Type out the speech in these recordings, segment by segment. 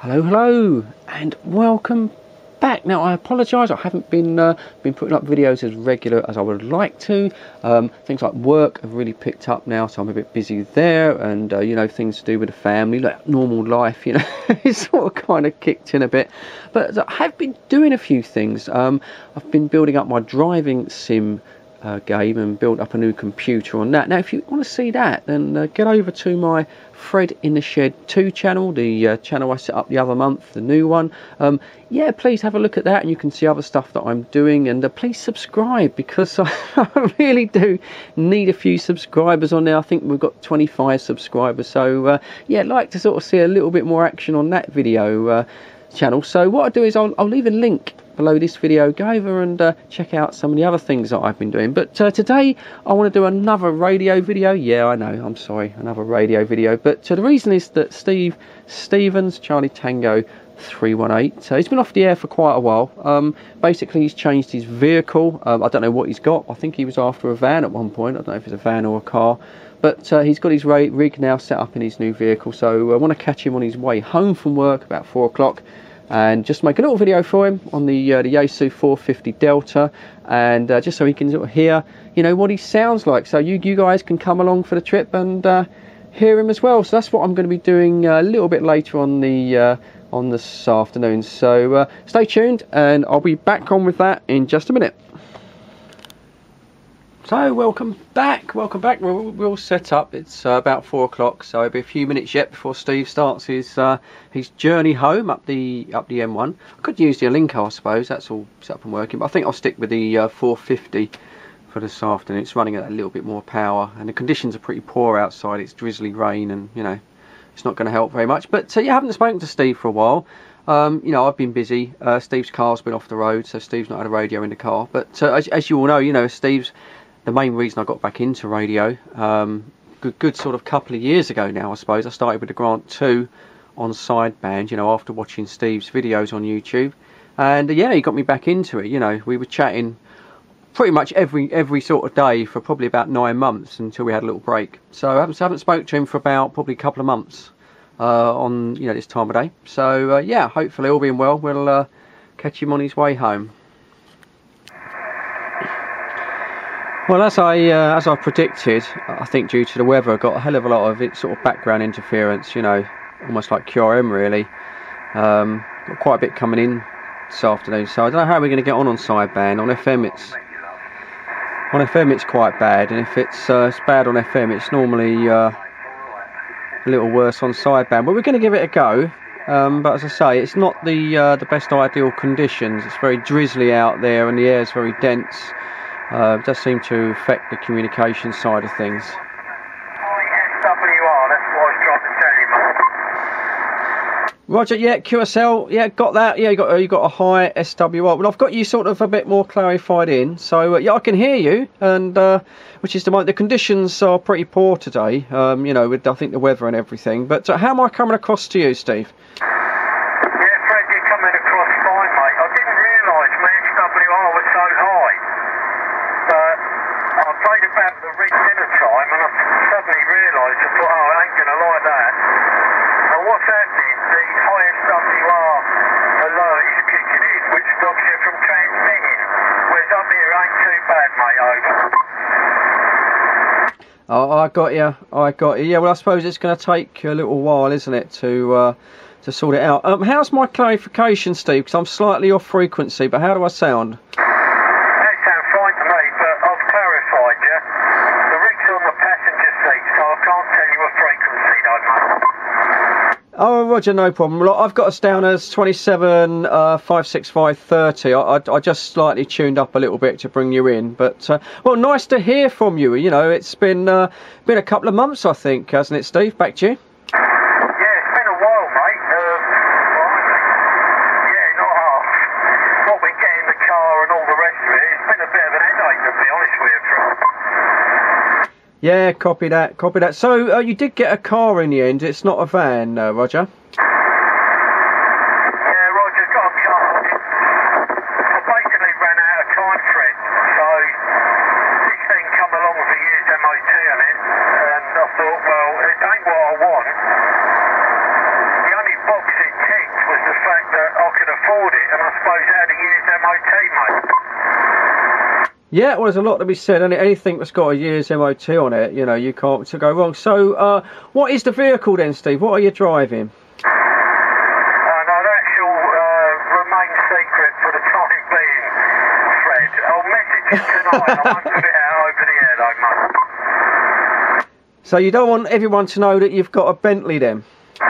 Hello, and welcome back. Now, I apologise, I haven't been putting up videos as regular as I would like to. Things like work have really picked up now, so I'm a bit busy there, and you know, things to do with the family, like normal life, you know, it's sort of kind of kicked in a bit. But I have been doing a few things. I've been building up my driving sim game and built up a new computer on that. Now, if you want to see that, then get over to my Fred in the Shed 2 channel, the channel I set up the other month, the new one. Yeah, please have a look at that, and you can see other stuff that I'm doing, and please subscribe, because I really do need a few subscribers on there. I think we've got 25 subscribers, so yeah, I'd like to sort of see a little bit more action on that video channel. So what I'll do is I'll leave a link below this video. Go over and check out some of the other things that I've been doing. But today I want to do another radio video. Yeah, I know, I'm sorry, another radio video. But the reason is that Stevens, Charlie Tango 318, so he's been off the air for quite a while. Basically, he's changed his vehicle. I don't know what he's got. I think he was after a van at one point. I don't know if it's a van or a car. But he's got his rig now set up in his new vehicle. So I want to catch him on his way home from work about 4 o'clock. And just make a little video for him on the Yaesu 450 Delta, and just so he can sort of hear, you know, what he sounds like. So you guys can come along for the trip and hear him as well. So that's what I'm going to be doing a little bit later on this afternoon. So stay tuned, and I'll be back on with that in just a minute. So welcome back. We're all set up. It's about 4 o'clock, so it'll be a few minutes yet before Steve starts his journey home up the M1. I could use the Alinco, I suppose. That's all set up and working, but I think I'll stick with the 450 for this afternoon. It's running at a little bit more power, and the conditions are pretty poor outside. It's drizzly rain, and you know, it's not going to help very much. But yeah, I haven't spoken to Steve for a while. You know, I've been busy. Steve's car's been off the road, so Steve's not had a radio in the car. But as you all know, you know, Steve's the main reason I got back into radio. Good sort of couple of years ago now, I suppose. I started with the Grant 2 on sideband, you know, after watching Steve's videos on YouTube, and yeah, he got me back into it. You know, we were chatting pretty much every sort of day for probably about 9 months until we had a little break. So I haven't spoke to him for about probably a couple of months on, you know, this time of day. So yeah, hopefully all being well, we'll catch him on his way home. Well, as I predicted, I think due to the weather, I got a hell of a lot of sort of background interference, you know, almost like QRM really. Got quite a bit coming in this afternoon, so I don't know how we're going to get on sideband. On FM it's quite bad, and if it's bad on FM, it's normally a little worse on sideband. But we're going to give it a go. But as I say, it's not the best ideal conditions. It's very drizzly out there, and the air's very dense. It does seem to affect the communication side of things. SWR, that's what I was trying to tell you, mate. Roger, yeah, QSL, yeah, got that. Yeah, you got a high SWR. Well, I've got you sort of a bit more clarified in, so yeah, I can hear you, and which is the conditions are pretty poor today. You know, with I think the weather and everything. But how am I coming across to you, Steve? Yeah, Fred, you're coming across fine, mate. I didn't realise my SWR was so high. I played about the rig dinner time, and I suddenly realised, I thought, oh, I ain't going to like that. And what's happening, the high SWR alert is kicking in, which stops you from transmitting. Whereas up here ain't too bad, mate, over. Oh, I got you. Yeah, well, I suppose it's going to take a little while, isn't it, to sort it out. How's my clarification, Steve? Because I'm slightly off frequency, but how do I sound? Oh, Roger, no problem. Well, I've got us down as 27 565 30. I just slightly tuned up a little bit to bring you in, but well, nice to hear from you. You know, it's been a couple of months, I think, hasn't it, Steve? Back to you. Yeah, it's been a while, mate. Yeah, not half. What we get in the car and all the rest of it, it's been a bit of an headache, to be honest with you. Yeah, copy that. So you did get a car in the end. It's not a van, Roger. Yeah, Roger's got a car. I basically ran out of time, Fred. So this thing come along with a year's MOT on it, and I thought, well, it ain't what I want. The only box it ticked I suppose it had a year's MOT, mate. Yeah, well, there's a lot to be said, and anything that's got a year's MOT on it, you know, you can't to go wrong. So, what is the vehicle then, Steve? What are you driving? No, that shall remain secret for the time being, Fred. I'll message you tonight. I won't put it out over the air, though, mate. So you don't want everyone to know that you've got a Bentley then? How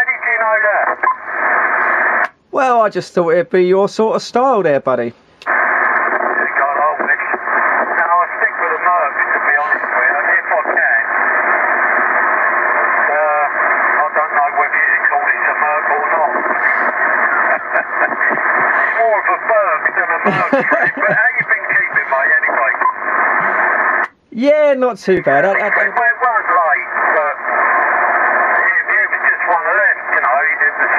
did you know that? Well, I just thought it'd be your sort of style there, buddy. But how you been keeping, mate, anyway? Yeah, not too bad. It weren't late, but it was just one of them, you know. It was,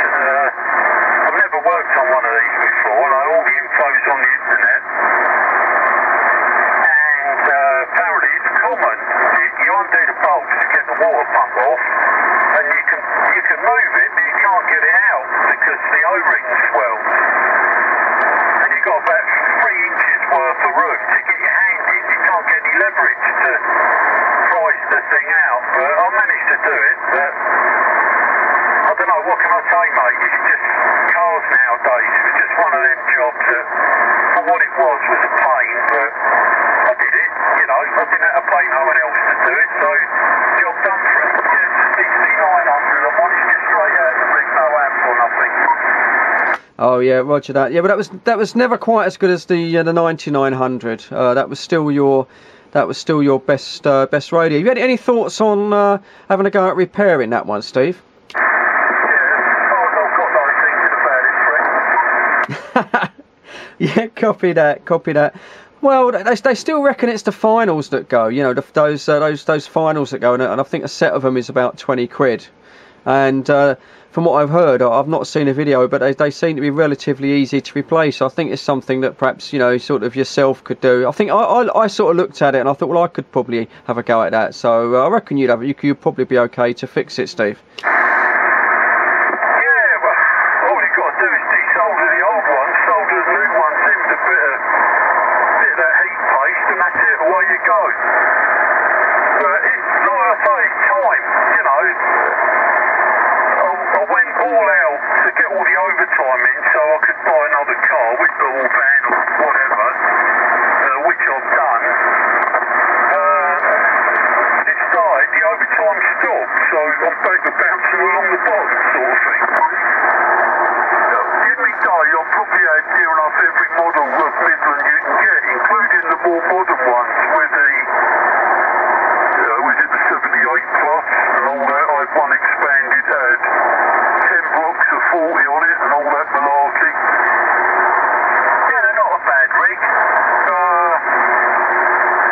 I've never worked on one of these before, like all the info's on the internet. And apparently it's common. You undo the bolts to get the water pump off, and you can move it, but you can't get it out because the O-ring swells. You've got about 3 inches worth of room to get your hand in. You can't get any leverage to price the thing out. But I managed to do it. But I don't know, what can I say, mate? It's just cars nowadays. It was just one of them jobs that, for what it was a pain. But I did it, you know. I didn't have to pay no one else to do it. So, job done for it. Yeah, 6900. I wanted just straight out the rig, no amp or nothing. Oh yeah, roger that. Yeah, but that was never quite as good as the 9900. That was still your best best radio. Have you had any thoughts on having a go at repairing that one, Steve? Yeah, I've got no thinking about it, Fred. Yeah, copy that. Well, they still reckon it's the finals that go. You know, those finals that go, and I think a set of them is about 20 quid. And from what I've heard, I've not seen a video, but they seem to be relatively easy to replace. I think it's something that perhaps, you know, sort of yourself could do. I think I sort of looked at it and I thought, well, I could probably have a go at that. So I reckon you'd probably be okay to fix it, Steve. Yeah, well, all you've got to do is desolder the old ones, solder the new ones in with a bit of that heat paste, and that's it, away you go. But it's, like I say, it's time, you know. I went all out to get all the overtime in so I could buy another car, or van or whatever, which I've done. It started, the overtime stopped, so I'm back to bouncing along the bottom sort of thing. In my day, I've probably had near enough every model of Midland you can get, including the more modern ones with the, was it the 78 Plus and all that. I had one expanded, had 10 blocks of 40 on it and all that malarkey. Yeah, they're not a bad rig.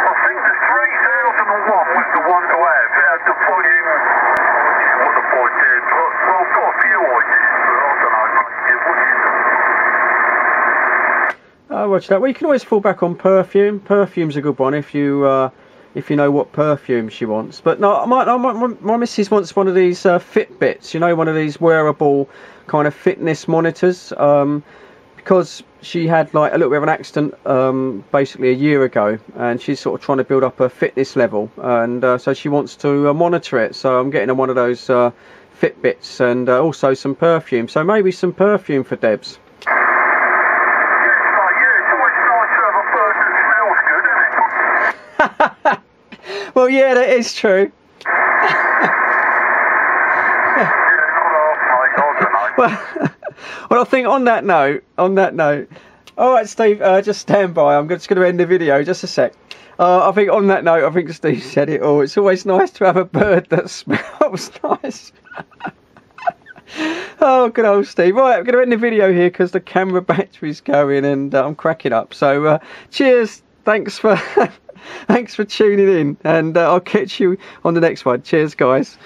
I think the 3001 was the one to have. It had the volume, what the boy did. Well, I've got a few ideas, but I don't know, mate. Yeah, what do you think? Watch that. Well, you can always fall back on perfume. Perfume's a good one if you know what perfume she wants. But no, my missus wants one of these Fitbits, you know, one of these wearable kind of fitness monitors, because she had like a little bit of an accident basically a year ago, and she's sort of trying to build up her fitness level, and so she wants to monitor it. So I'm getting her one of those Fitbits, and also some perfume. So maybe some perfume for Debs. Well, yeah, that is true. Well, I think on that note, all right, Steve, just stand by. I'm just going to end the video, just a sec. I think on that note, I think Steve said it all. It's always nice to have a bird that smells nice. Oh, good old Steve. Right, I'm going to end the video here because the camera battery's going and I'm cracking up. So, cheers. Thanks for tuning in, and I'll catch you on the next one. Cheers, guys.